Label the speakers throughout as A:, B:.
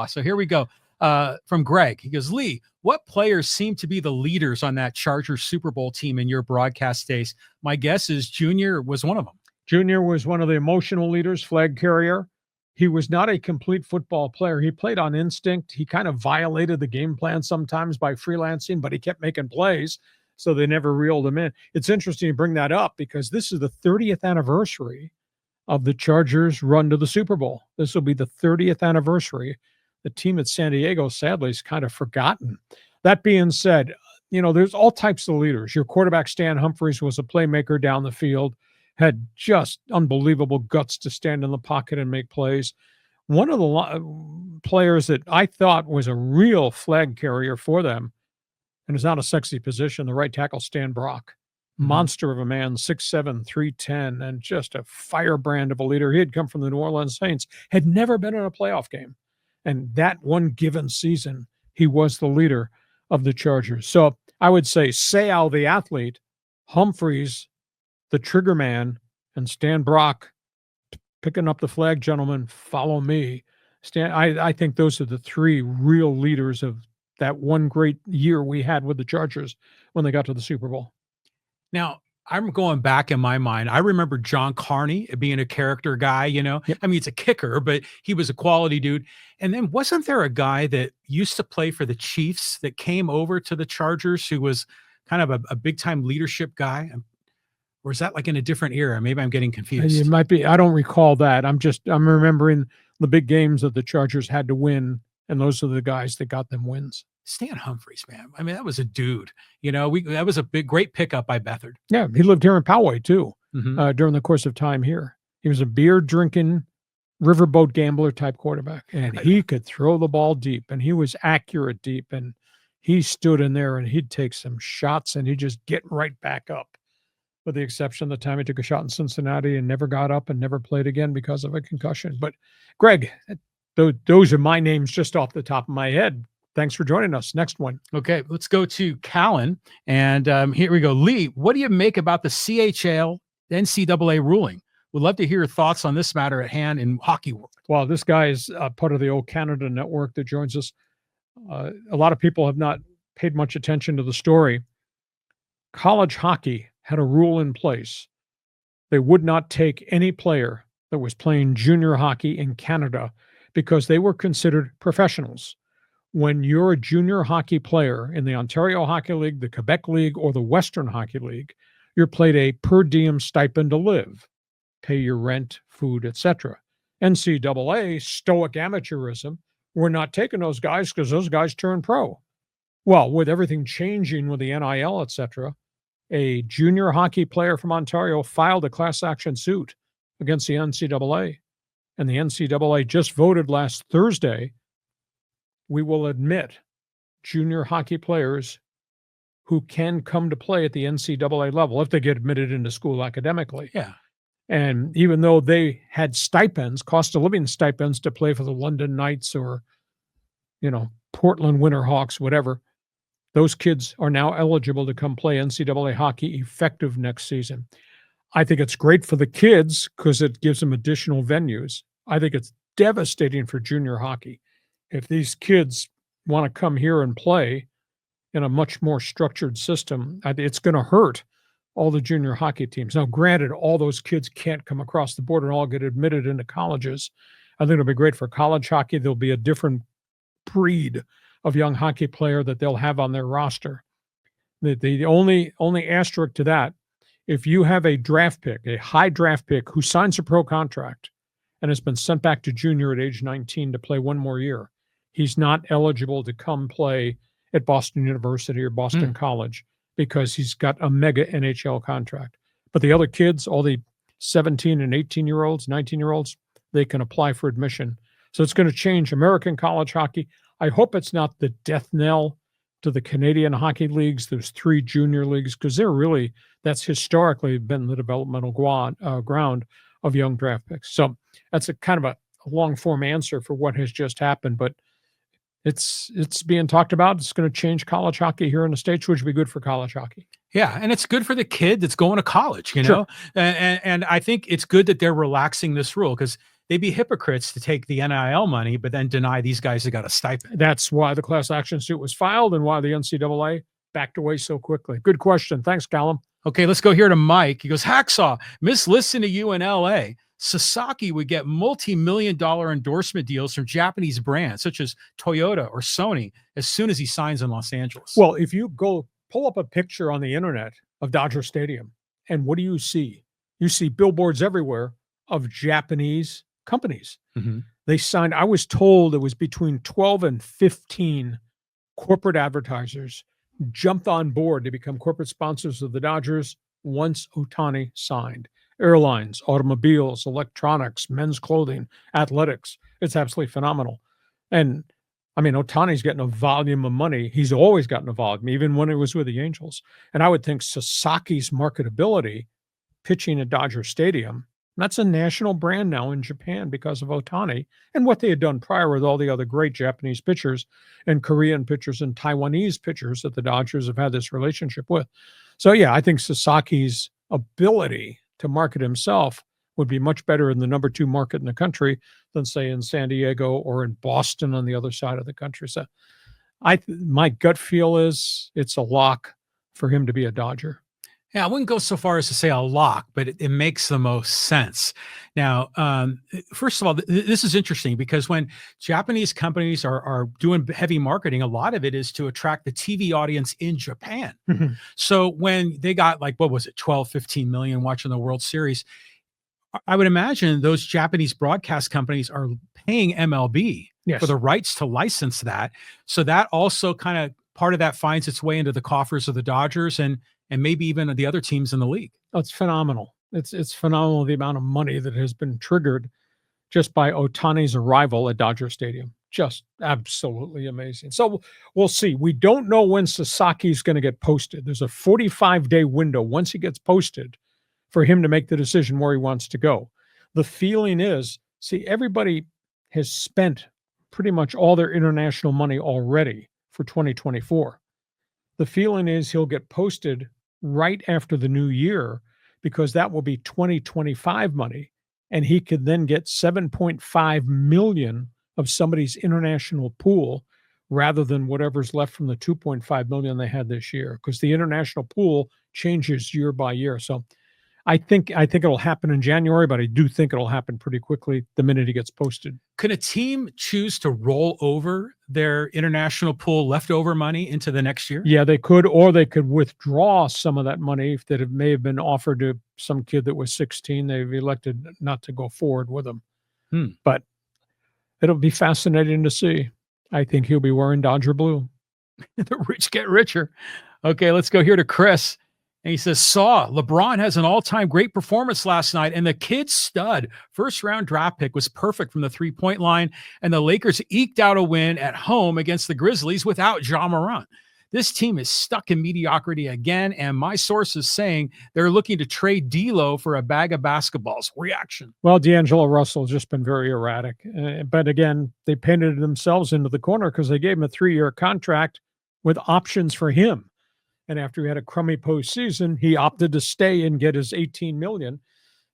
A: So here we go. From Greg, he goes, Lee, what players seem to be the leaders on that Chargers Super Bowl team in your broadcast days? My guess is Junior was one of them.
B: Junior was one of the emotional leaders, flag carrier. He was not a complete football player. He played on instinct. He kind of violated the game plan sometimes by freelancing, but he kept making plays, so they never reeled him in. It's interesting you bring that up because this is the 30th anniversary of the Chargers' run to the Super Bowl. This will be the 30th anniversary. The team at San Diego, sadly, is kind of forgotten. That being said, there's all types of leaders. Your quarterback, Stan Humphries, was a playmaker down the field, had just unbelievable guts to stand in the pocket and make plays. One of the players that I thought was a real flag carrier for them, and it's not a sexy position, the right tackle, Stan Brock. Monster of a man, 6'7", 310, and just a firebrand of a leader. He had come from the New Orleans Saints, had never been in a playoff game. And that one given season, he was the leader of the Chargers. So I would say Seau, the athlete, Humphries, the trigger man, and Stan Brock picking up the flag, gentlemen, follow me. I think those are the three real leaders of that one great year we had with the Chargers when they got to the Super Bowl.
A: Now, I'm going back in my mind. I remember John Carney being a character guy, Yep. I mean, it's a kicker, but he was a quality dude. And then wasn't there a guy that used to play for the Chiefs that came over to the Chargers who was kind of a big-time leadership guy? Or is that like in a different era? Maybe I'm getting confused.
B: It might be. I don't recall that. I'm remembering the big games that the Chargers had to win, and those are the guys that got them wins.
A: Stan Humphries, man. I mean, that was a dude. That was a great pickup by Beathard.
B: Yeah, he lived here in Poway too during the course of time here. He was a beer-drinking, riverboat gambler type quarterback, and he could throw the ball deep, and he was accurate deep, and he stood in there, and he'd take some shots, and he'd just get right back up, with the exception of the time he took a shot in Cincinnati and never got up and never played again because of a concussion. But, Greg, those are my names just off the top of my head. Thanks for joining us. Next one.
A: Okay, let's go to Callan. And here we go. Lee, what do you make about the CHL NCAA ruling? We'd love to hear your thoughts on this matter at hand in hockey world.
B: Well, this guy is part of the old Canada network that joins us. A lot of people have not paid much attention to the story. College hockey had a rule in place. They would not take any player that was playing junior hockey in Canada because they were considered professionals. When you're a junior hockey player in the Ontario Hockey League, the Quebec League, or the Western Hockey League, you're paid a per diem stipend to live, pay your rent, food, etc. NCAA, stoic amateurism, we're not taking those guys because those guys turn pro. Well, with everything changing with the NIL, etc., a junior hockey player from Ontario filed a class action suit against the NCAA. And the NCAA just voted last Thursday, we will admit junior hockey players who can come to play at the NCAA level if they get admitted into school academically.
A: Yeah.
B: And even though they had stipends, cost of living stipends to play for the London Knights or, Portland Winterhawks, whatever, those kids are now eligible to come play NCAA hockey effective next season. I think it's great for the kids because it gives them additional venues. I think it's devastating for junior hockey. If these kids want to come here and play in a much more structured system, it's going to hurt all the junior hockey teams. Now, granted, all those kids can't come across the border and all get admitted into colleges. I think it'll be great for college hockey. There'll be a different breed of young hockey player that they'll have on their roster. The only asterisk to that, if you have a draft pick, a high draft pick who signs a pro contract and has been sent back to junior at age 19 to play one more year, he's not eligible to come play at Boston University or Boston College because he's got a mega NHL contract. But the other kids, all the 17 and 18-year-olds, 19-year-olds, they can apply for admission. So it's going to change American college hockey. I hope it's not the death knell to the Canadian hockey leagues, those three junior leagues, because that's historically been the developmental ground of young draft picks. So that's a kind of a long-form answer for what has just happened, but it's being talked about. It's going to change college hockey here in the States, which would be good for college hockey.
A: Yeah, and it's good for the kid that's going to college, Sure. And I think it's good that they're relaxing this rule because they'd be hypocrites to take the NIL money, but then deny these guys that got a stipend.
B: That's why the class action suit was filed and why the NCAA backed away so quickly. Good question. Thanks, Callum.
A: Okay, let's go here to Mike. He goes, Hacksaw, miss listening to you in LA. Sasaki would get multi-million-dollar endorsement deals from Japanese brands such as Toyota or Sony as soon as he signs in Los Angeles.
B: Well, if you go pull up a picture on the internet of Dodger Stadium, and what do you see? You see billboards everywhere of Japanese companies.
A: Mm-hmm.
B: They signed, I was told it was between 12 and 15 corporate advertisers jumped on board to become corporate sponsors of the Dodgers once Ohtani signed. Airlines, automobiles, electronics, men's clothing, athletics. It's absolutely phenomenal. And I mean, Ohtani's getting a volume of money. He's always gotten a volume, even when he was with the Angels. And I would think Sasaki's marketability pitching at Dodger Stadium, that's a national brand now in Japan because of Ohtani and what they had done prior with all the other great Japanese pitchers and Korean pitchers and Taiwanese pitchers that the Dodgers have had this relationship with. So, yeah, I think Sasaki's ability to market himself would be much better in the number 2 market in the country than, say, in San Diego or in Boston on the other side of the country. So my gut feel is it's a lock for him to be a Dodger.
A: Yeah, I wouldn't go so far as to say a lock, but it makes the most sense. Now, first of all, this is interesting because when Japanese companies are doing heavy marketing, a lot of it is to attract the TV audience in Japan.
B: Mm-hmm.
A: So when they got like, what was it, 12, 15 million watching the World Series, I would imagine those Japanese broadcast companies are paying MLB for the rights to license that. So that also kind of part of that finds its way into the coffers of the Dodgers and maybe even the other teams in the league.
B: Oh, it's phenomenal. It's phenomenal the amount of money that has been triggered just by Ohtani's arrival at Dodger Stadium. Just absolutely amazing. So we'll see. We don't know when Sasaki's going to get posted. There's a 45-day window once he gets posted for him to make the decision where he wants to go. The feeling is, see, everybody has spent pretty much all their international money already for 2024. The feeling is he'll get posted right after the new year because that will be 2025 money, and he could then get 7.5 million of somebody's international pool rather than whatever's left from the 2.5 million they had this year, because the international pool changes year by year. So I think it'll happen in January, but I do think it'll happen pretty quickly the minute he gets posted.
A: Could a team choose to roll over their international pool leftover money into the next year?
B: Yeah, they could, or they could withdraw some of that money that may have been offered to some kid that was 16. They've elected not to go forward with him. But it'll be fascinating to see. I think he'll be wearing Dodger blue.
A: The rich get richer. Okay, let's go here to Chris. And he says, LeBron has an all-time great performance last night, and the kid stud first-round draft pick was perfect from the three-point line, and the Lakers eked out a win at home against the Grizzlies without Ja Morant. This team is stuck in mediocrity again, and my source is saying they're looking to trade D'Lo for a bag of basketballs. Reaction?
B: Well, D'Angelo Russell has just been very erratic. But again, they painted themselves into the corner because they gave him a 3-year contract with options for him. And after he had a crummy postseason, he opted to stay and get his $18 million.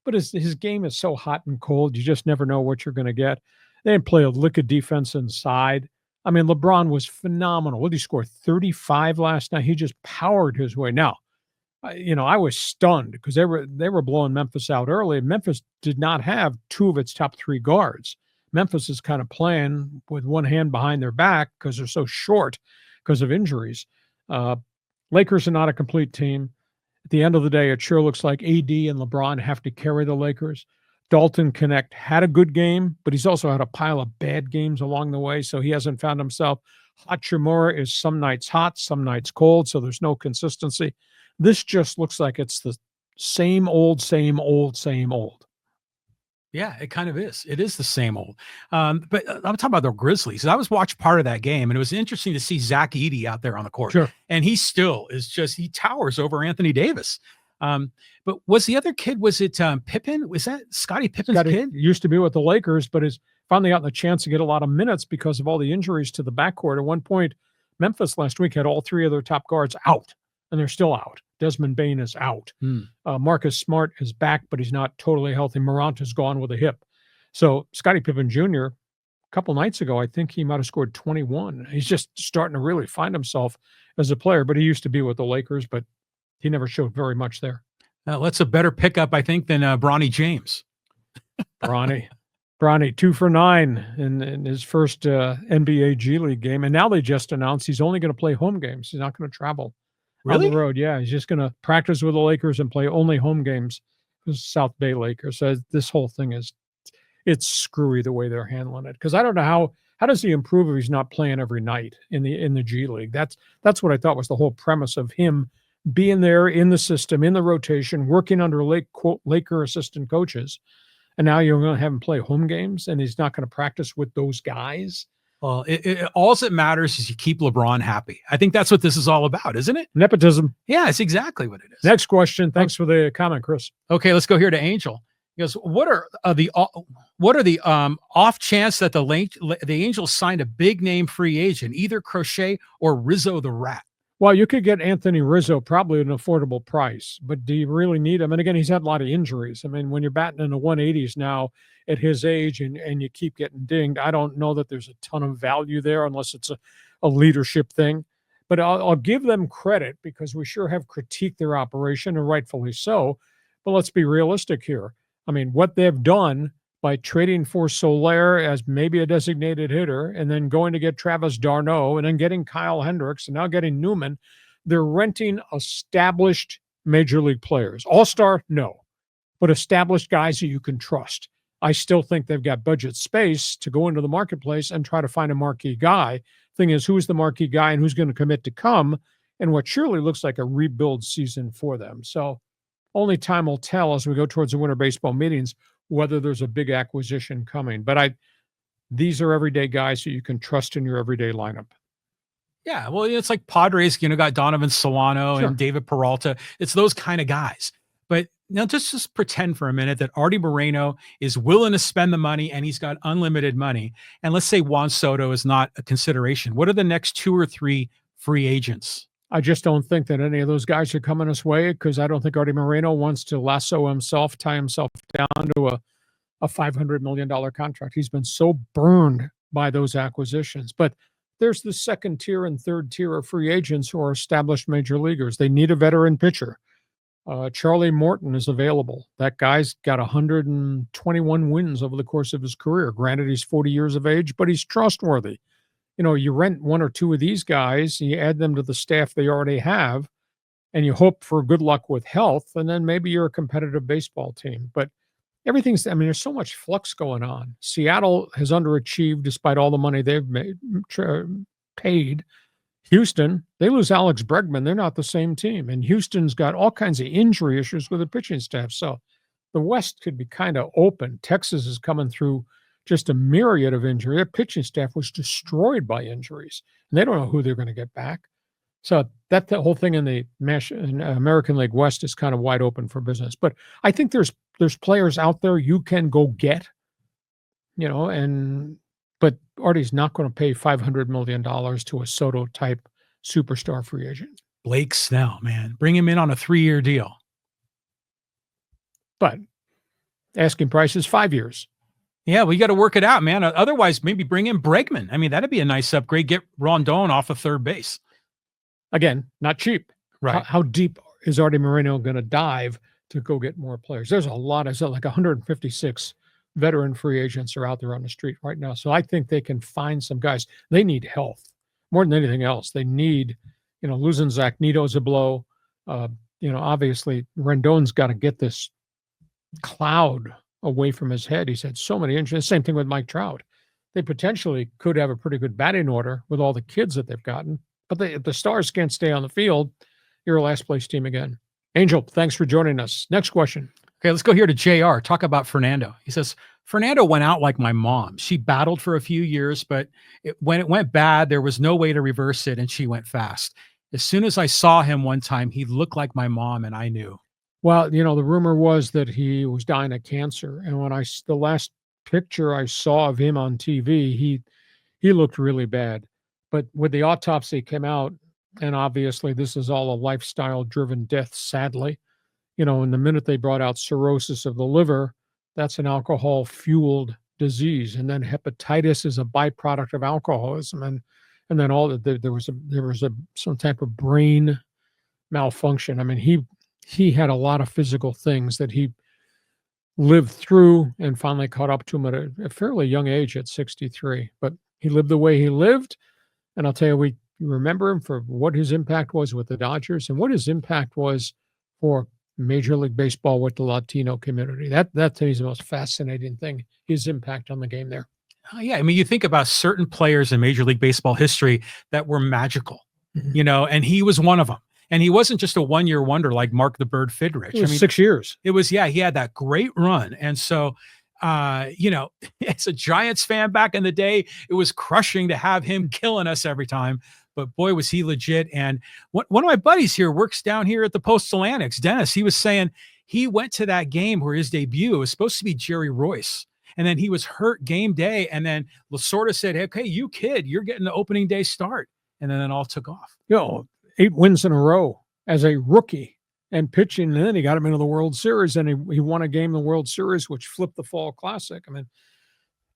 B: But his game is so hot and cold, you just never know what you're going to get. They didn't play a lick of defense inside. I mean, LeBron was phenomenal. What did he score? 35 last night. He just powered his way. Now, I was stunned because they were blowing Memphis out early. Memphis did not have 2 of its top 3 guards. Memphis is kind of playing with one hand behind their back because they're so short because of injuries. Lakers are not a complete team. At the end of the day, it sure looks like AD and LeBron have to carry the Lakers. Dalton Connect had a good game, but he's also had a pile of bad games along the way, so he hasn't found himself. Hachimura is some nights hot, some nights cold, so there's no consistency. This just looks like it's the same old, same old, same old.
A: Yeah, it kind of is. It is the same old. But I'm talking about the Grizzlies. I was watching part of that game, and it was interesting to see Zach Edey out there on the court.
B: Sure.
A: And he still is he towers over Anthony Davis. But was the other kid, was it Pippen? Was that Scottie Pippen's kid?
B: Used to be with the Lakers, but has finally gotten the chance to get a lot of minutes because of all the injuries to the backcourt. At one point, Memphis last week had all 3 of their top guards out, and they're still out. Desmond Bane is out. Marcus Smart is back, but he's not totally healthy. Morant is gone with a hip. So Scottie Pippen Jr., a couple nights ago, I think he might have scored 21. He's just starting to really find himself as a player, but he used to be with the Lakers, but he never showed very much there.
A: That's a better pickup, I think, than Bronny James.
B: Bronny 2 for 9 in his first NBA G League game. And now they just announced he's only going to play home games. He's not going to travel on
A: Really?
B: the road. Yeah, he's just going to practice with the Lakers and play only home games with South Bay Lakers. So this whole thing it's screwy the way they're handling it. Because I don't know how does he improve if he's not playing every night in the G League? That's what I thought was the whole premise of him being there in the system, in the rotation, working under Laker assistant coaches. And now you're going to have him play home games, and he's not going to practice with those guys.
A: Well, all that matters is you keep LeBron happy. I think that's what this is all about, isn't it?
B: Nepotism.
A: Yeah, it's exactly what it is.
B: Next question. Thanks for the comment, Chris.
A: Okay, let's go here to Angel. He goes, what are the off chance that the Angels signed a big name free agent, either Crochet or Rizzo the Rat?
B: Well, you could get Anthony Rizzo probably at an affordable price, but do you really need him? And again, he's had a lot of injuries. I mean, when you're batting in the 180s now at his age and you keep getting dinged, I don't know that there's a ton of value there unless it's a leadership thing. But I'll give them credit because we sure have critiqued their operation, and rightfully so. But let's be realistic here. I mean, what they've done by trading for Soler as maybe a designated hitter and then going to get Travis d'Arnaud and then getting Kyle Hendricks and now getting Newman, they're renting established major league players. All-star, no, but established guys that you can trust. I still think they've got budget space to go into the marketplace and try to find a marquee guy. Thing is, who's the marquee guy and who's going to commit to come and what surely looks like a rebuild season for them. So only time will tell as we go towards the winter baseball meetings whether there's a big acquisition coming. But these are everyday guys that you can trust in your everyday lineup.
A: Yeah, well, it's like Padres, got Donovan Solano
B: Sure.
A: and David Peralta. It's those kind of guys. But now just pretend for a minute that Artie Moreno is willing to spend the money and he's got unlimited money. And let's say Juan Soto is not a consideration. What are the next 2 or 3 free agents?
B: I just don't think that any of those guys are coming this way because I don't think Artie Moreno wants to lasso himself, tie himself down to a $500 million contract. He's been so burned by those acquisitions. But there's the second tier and third tier of free agents who are established major leaguers. They need a veteran pitcher. Charlie Morton is available. That guy's got 121 wins over the course of his career. Granted, he's 40 years of age, but he's trustworthy. You rent 1 or 2 of these guys, you add them to the staff they already have, and you hope for good luck with health, and then maybe you're a competitive baseball team. But there's so much flux going on. Seattle has underachieved despite all the money they've paid. Houston, they lose Alex Bregman. They're not the same team. And Houston's got all kinds of injury issues with the pitching staff. So the West could be kind of open. Texas is coming through just a myriad of injury. Their pitching staff was destroyed by injuries, and they don't know who they're going to get back. So the whole thing in the American League West is kind of wide open for business. But I think there's players out there you can go get, but Artie's not going to pay $500 million to a Soto type superstar free agent.
A: Blake Snell, man, bring him in on a 3-year deal.
B: But asking price is 5 years.
A: Yeah, well, you got to work it out, man. Otherwise, maybe bring in Bregman. I mean, that'd be a nice upgrade. Get Rondon off of third base.
B: Again, not cheap.
A: Right.
B: How deep is Artie Moreno going to dive to go get more players? There's a lot. It's like 156 veteran free agents are out there on the street right now. So I think they can find some guys. They need health more than anything else. They need, losing Zach Nito's a blow. Obviously Rendon's got to get this cloud away from his head. He's had so many injuries. Same thing with Mike Trout. They potentially could have a pretty good batting order with all the kids that they've gotten, but if the stars can't stay on the field, you're a last place team again. Angel, thanks for joining us. Next question.
A: Okay, let's go here to JR. Talk about Fernando. He says, Fernando went out like my mom. She battled for a few years, but when it went bad, there was no way to reverse it, and she went fast. As soon as I saw him one time, he looked like my mom, and I knew.
B: Well, the rumor was that he was dying of cancer. And when the last picture I saw of him on TV, he looked really bad. But with the autopsy came out, and obviously this is all a lifestyle-driven death, sadly. And the minute they brought out cirrhosis of the liver, that's an alcohol-fueled disease, and then hepatitis is a byproduct of alcoholism, and then there was some type of brain malfunction. I mean, he had a lot of physical things that he lived through and finally caught up to him at a fairly young age at 63. But he lived the way he lived, and I'll tell you, we remember him for what his impact was with the Dodgers and what his impact was for Major League Baseball with the Latino community. That to me is the most fascinating thing, his impact on the game there.
A: Oh, yeah. I mean, you think about certain players in Major League Baseball history that were magical, and he was one of them. And he wasn't just a one-year wonder like Mark the Bird Fidrich.
B: I mean, 6 years.
A: It was, he had that great run. And so, as a Giants fan back in the day, it was crushing to have him killing us every time. But boy, was he legit. And one of my buddies here works down here at the Post-Atlantics, Dennis. He was saying he went to that game where his debut was supposed to be Jerry Royce. And then he was hurt game day. And then Lasorda said, hey, okay, you kid, you're getting the opening day start. And then it all took off.
B: 8 wins in a row as a rookie and pitching. And then he got him into the World Series, and he won a game in the World Series, which flipped the Fall Classic. I mean,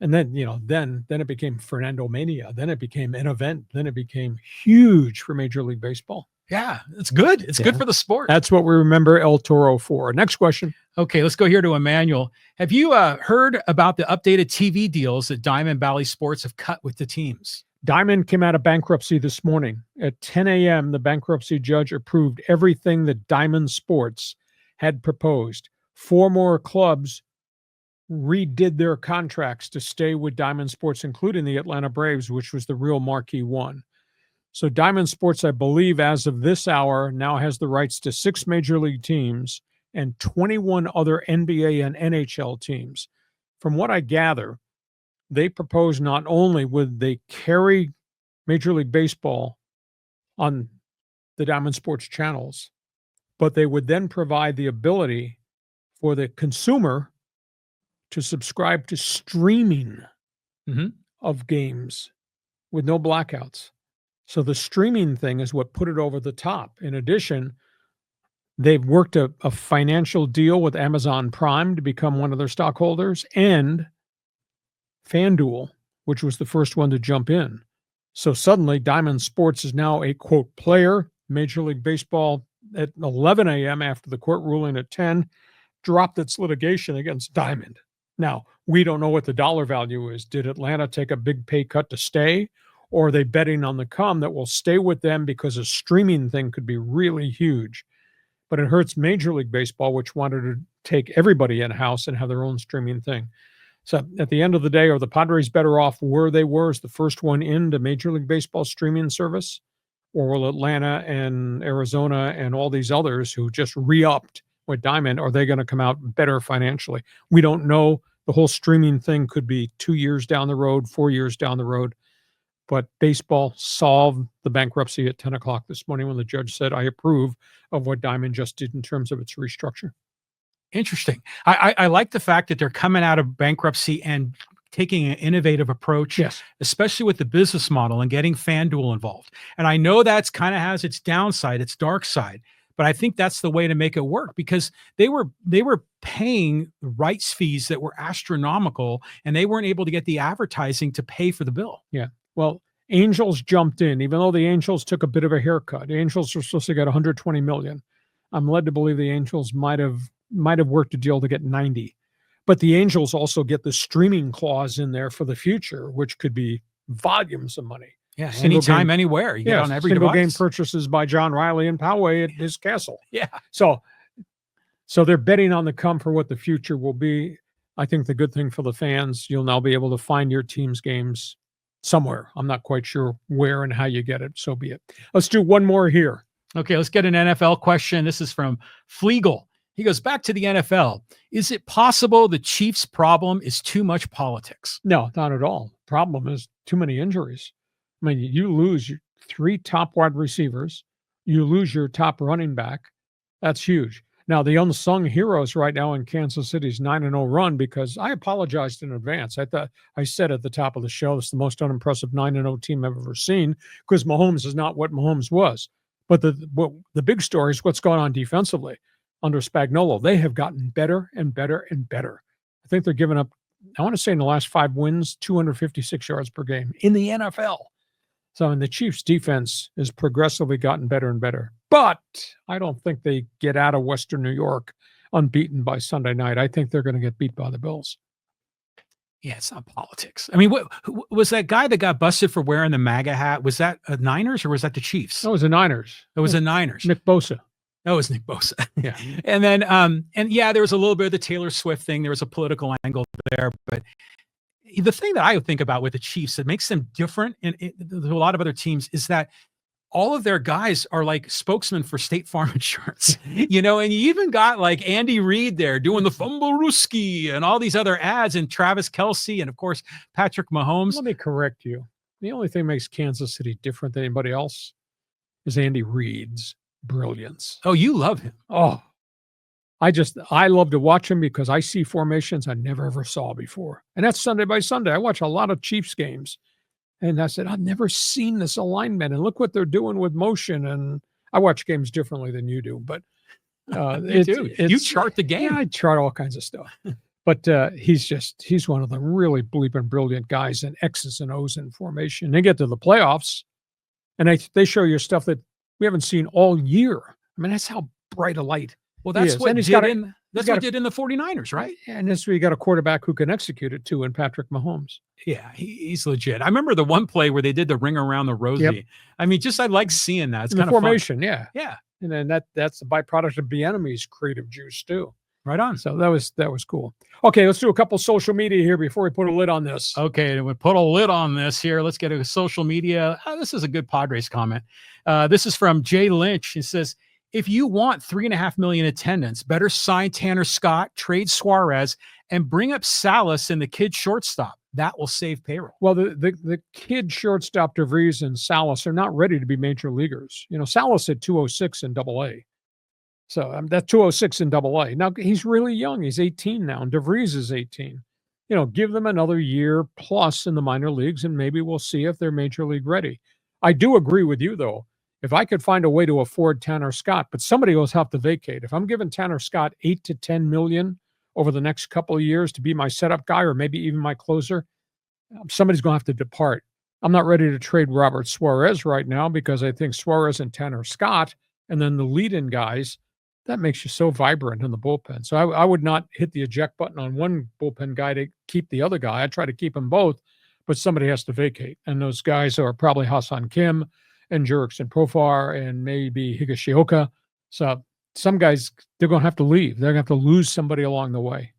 B: and then, then it became Fernando Mania. Then it became an event. Then it became huge for Major League Baseball.
A: Yeah, it's good. It's good for the sport.
B: That's what we remember El Toro for. Next question.
A: Okay, let's go here to Emmanuel. Have you heard about the updated TV deals that Diamond Valley Sports have cut with the teams?
B: Diamond came out of bankruptcy this morning. At 10 a.m., the bankruptcy judge approved everything that Diamond Sports had proposed. 4 more clubs redid their contracts to stay with Diamond Sports, including the Atlanta Braves, which was the real marquee one. So Diamond Sports, I believe, as of this hour, now has the rights to 6 major league teams and 21 other NBA and NHL teams. From what I gather, they propose not only would they carry Major League Baseball on the Diamond Sports channels, but they would then provide the ability for the consumer to subscribe to streaming of games with no blackouts. So the streaming thing is what put it over the top. In addition, they've worked a financial deal with Amazon Prime to become one of their stockholders, and FanDuel, which was the first one to jump in. So suddenly Diamond Sports is now a, quote, player. Major League Baseball at 11 a.m. after the court ruling at 10 dropped its litigation against Diamond. Now, we don't know what the dollar value is. Did Atlanta take a big pay cut to stay? Or are they betting on the come that will stay with them because a streaming thing could be really huge? But it hurts Major League Baseball, which wanted to take everybody in-house and have their own streaming thing. So at the end of the day, are the Padres better off where they were as the first one into Major League Baseball streaming service? Or will Atlanta and Arizona and all these others who just re-upped with Diamond, are they going to come out better financially? We don't know. The whole streaming thing could be 2 years down the road, 4 years down the road. But baseball solved the bankruptcy at 10 o'clock this morning when the judge said, I approve of what Diamond just did in terms of its restructure.
A: Interesting. I like the fact that they're coming out of bankruptcy and taking an innovative approach, especially with the business model and getting FanDuel involved. And I know that's kind of has its downside, its dark side, but I think that's the way to make it work, because they were paying rights fees that were astronomical, and they weren't able to get the advertising to pay for the bill.
B: Yeah. Well, Angels jumped in, even though the Angels took a bit of a haircut. The Angels were supposed to get $120 million. I'm led to believe the Angels might have worked a deal to get 90. But the Angels also get the streaming clause in there for the future, which could be volumes of money.
A: Yeah, anytime, anywhere. You get on every
B: single
A: device.
B: Game purchases by John Riley and Poway at his castle.
A: Yeah.
B: So they're betting on the come for what the future will be. I think the good thing for the fans, you'll now be able to find your team's games somewhere. I'm not quite sure where and how you get it. So be it. Let's do one more here.
A: Okay, let's get an NFL question. This is from Flegel. He goes, back to the NFL. Is it possible the Chiefs' problem is too much politics?
B: No, not at all. Problem is too many injuries. I mean, you lose your 3 top wide receivers. You lose your top running back. That's huge. Now, the unsung heroes right now in Kansas City's 9-0 run, because I apologized in advance. I thought I said at the top of the show, it's the most unimpressive 9-0 team I've ever seen, because Mahomes is not what Mahomes was. But the big story is what's going on defensively under Spagnuolo. They have gotten better and better and better. I think they're giving up I want to say in the last 5 wins, 256 yards per game in the NFL. So, and the Chiefs' defense has progressively gotten better and better. But I don't think they get out of Western New York unbeaten by Sunday night. I think they're going to get beat by the Bills.
A: Yeah, it's not politics. I mean, who was that guy that got busted for wearing the MAGA hat? Was that a Niners or was that the Chiefs?
B: That was the Niners.
A: It was the Niners.
B: Nick Bosa.
A: That was Nick Bosa.
B: Yeah.
A: And then, and yeah, there was a little bit of the Taylor Swift thing. There was a political angle there, but the thing that I think about with the Chiefs that makes them different and a lot of other teams is that all of their guys are like spokesmen for State Farm Insurance, and you even got like Andy Reid there doing the Fumblerooski and all these other ads, and Travis Kelce, and of course, Patrick Mahomes.
B: Let me correct you. The only thing that makes Kansas City different than anybody else is Andy Reid's brilliance.
A: Oh, you love him.
B: Oh, I love to watch him because I see formations I never ever saw before. And that's Sunday by Sunday. I watch a lot of Chiefs games. And I said, I've never seen this alignment. And look what they're doing with motion. And I watch games differently than you do. But
A: you chart the game.
B: Yeah, I chart all kinds of stuff. But he's one of the really bleeping brilliant guys in X's and O's in formation. They get to the playoffs, and they show you stuff that we haven't seen all year. I mean, that's how bright a light.
A: Well, that's what
B: did in the 49ers, right? And this we got a quarterback who can execute it too, in Patrick Mahomes.
A: Yeah, he's legit. I remember the one play where they did the ring around the Rosie.
B: Yep.
A: I mean, I like seeing that. It's kind of
B: formation,
A: fun.
B: Yeah. And then that's the byproduct of Bieniemy's creative juice too.
A: Right on.
B: So that was cool. Okay, let's do a couple social media here before we put a lid on this.
A: Okay, we put a lid on this here. Let's get to social media. This is a good Padres comment. This is from Jay Lynch. He says, if you want $3.5 million attendance, better sign Tanner Scott, trade Suarez, and bring up Salas and the kid shortstop. That will save payroll.
B: Well, the kid shortstop DeVries and Salas are not ready to be major leaguers. Salas hit 206 in Double-A. So that's 206 in Double-A. Now, he's really young. He's 18 now, and DeVries is 18. Give them another year plus in the minor leagues, and maybe we'll see if they're major league ready. I do agree with you, though. If I could find a way to afford Tanner Scott, but somebody will have to vacate. If I'm giving Tanner Scott $8 to $10 million over the next couple of years to be my setup guy or maybe even my closer, somebody's going to have to depart. I'm not ready to trade Robert Suarez right now because I think Suarez and Tanner Scott and then the lead-in guys, that makes you so vibrant in the bullpen. So I would not hit the eject button on one bullpen guy to keep the other guy. I try to keep them both, but somebody has to vacate. And those guys are probably Hassan Kim and Jurickson Profar and maybe Higashioka. So some guys, they're going to have to leave. They're going to have to lose somebody along the way.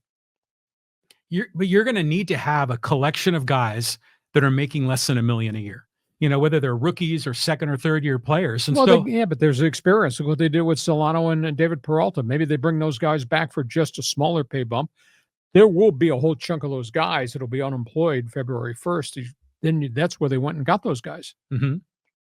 A: But you're going to need to have a collection of guys that are making less than $1 million a year. Whether they're rookies or second or third year players. And
B: but there's experience. Look what they did with Solano and David Peralta. Maybe they bring those guys back for just a smaller pay bump. There will be a whole chunk of those guys that'll be unemployed February 1st. Then that's where they went and got those guys.
A: Mm-hmm.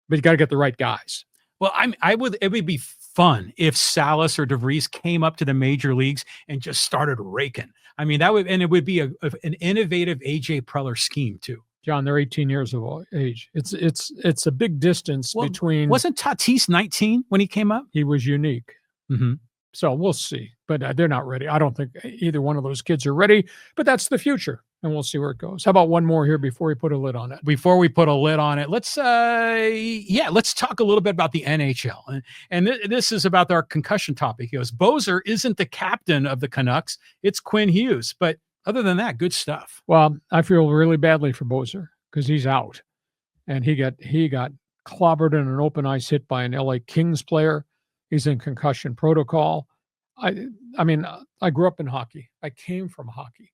B: But you got to get the right guys.
A: Well, it would be fun if Salas or DeVries came up to the major leagues and just started raking. I mean, it would be an innovative AJ Preller scheme too.
B: John, they're 18 years of age. It's a big distance between.
A: Wasn't Tatis 19 when he came up?
B: He was unique.
A: Mm-hmm.
B: So we'll see, but they're not ready. I don't think either one of those kids are ready, but that's the future, and we'll see where it goes. How about one more here before we put a lid on it?
A: Before we put a lid on it, let's talk a little bit about the NHL. And this is about our concussion topic. He goes, Bozer isn't the captain of the Canucks. It's Quinn Hughes. But other than that, good stuff.
B: Well, I feel really badly for Bozer because he's out, and he got clobbered in an open ice hit by an LA Kings player. He's in concussion protocol. I mean, I grew up in hockey. I came from hockey.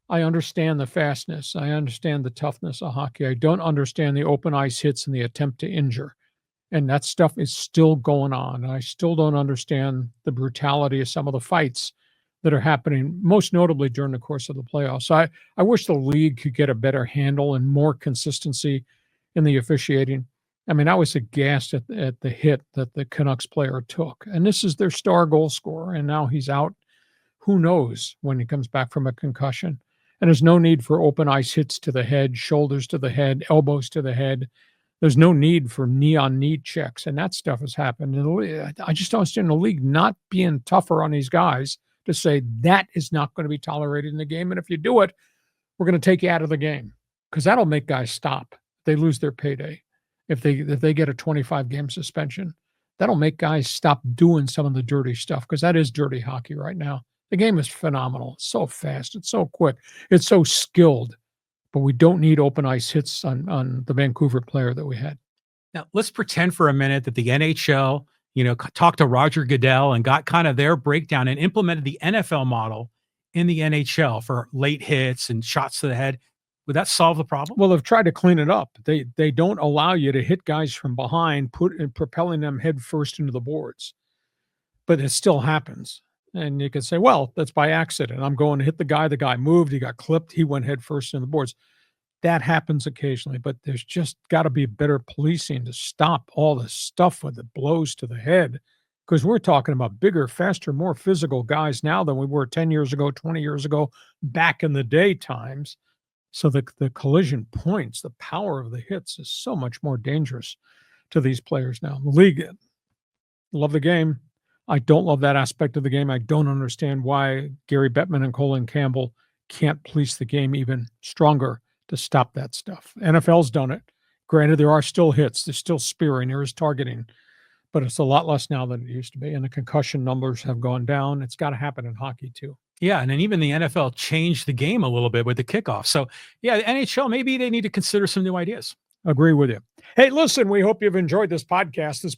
B: I understand the fastness. I understand the toughness of hockey. I don't understand the open ice hits and the attempt to injure. And that stuff is still going on. And I still don't understand the brutality of some of the fights that are happening, most notably during the course of the playoffs. So I wish the league could get a better handle and more consistency in the officiating. I mean, I was aghast at the hit that the Canucks player took. And this is their star goal scorer, and now he's out. Who knows when he comes back from a concussion? And there's no need for open ice hits to the head, shoulders to the head, elbows to the head. There's no need for knee-on-knee checks, and that stuff has happened. And I just don't understand the league not being tougher on these guys to say that is not going to be tolerated in the game. And if you do it, we're going to take you out of the game, because that'll make guys stop. They lose their payday. If they get a 25-game suspension, that'll make guys stop doing some of the dirty stuff, because that is dirty hockey right now. The game is phenomenal. It's so fast. It's so quick. It's so skilled. But we don't need open ice hits on the Vancouver player that we had.
A: Now, let's pretend for a minute that the NHL, talked to Roger Goodell and got kind of their breakdown and implemented the NFL model in the NHL for late hits and shots to the head. Would that solve the problem?
B: Well, they've tried to clean it up. They don't allow you to hit guys from behind, propelling them head first into the boards. But it still happens. And you can say, well, that's by accident. I'm going to hit the guy moved, he got clipped, he went head first into the boards. That happens occasionally, but there's just got to be better policing to stop all the stuff with the blows to the head, because we're talking about bigger, faster, more physical guys now than we were 10 years ago, 20 years ago, back in the day times. So the collision points, the power of the hits is so much more dangerous to these players now. The league, love the game. I don't love that aspect of the game. I don't understand why Gary Bettman and Colin Campbell can't police the game even stronger to stop that stuff. NFL's done it. Granted, there are still hits. There's still spearing. There is targeting. But it's a lot less now than it used to be. And the concussion numbers have gone down. It's got to happen in hockey, too.
A: Yeah, and then even the NFL changed the game a little bit with the kickoff. So, yeah, the NHL, maybe they need to consider some new ideas.
B: Agree with you. Hey, listen, we hope you've enjoyed this podcast. This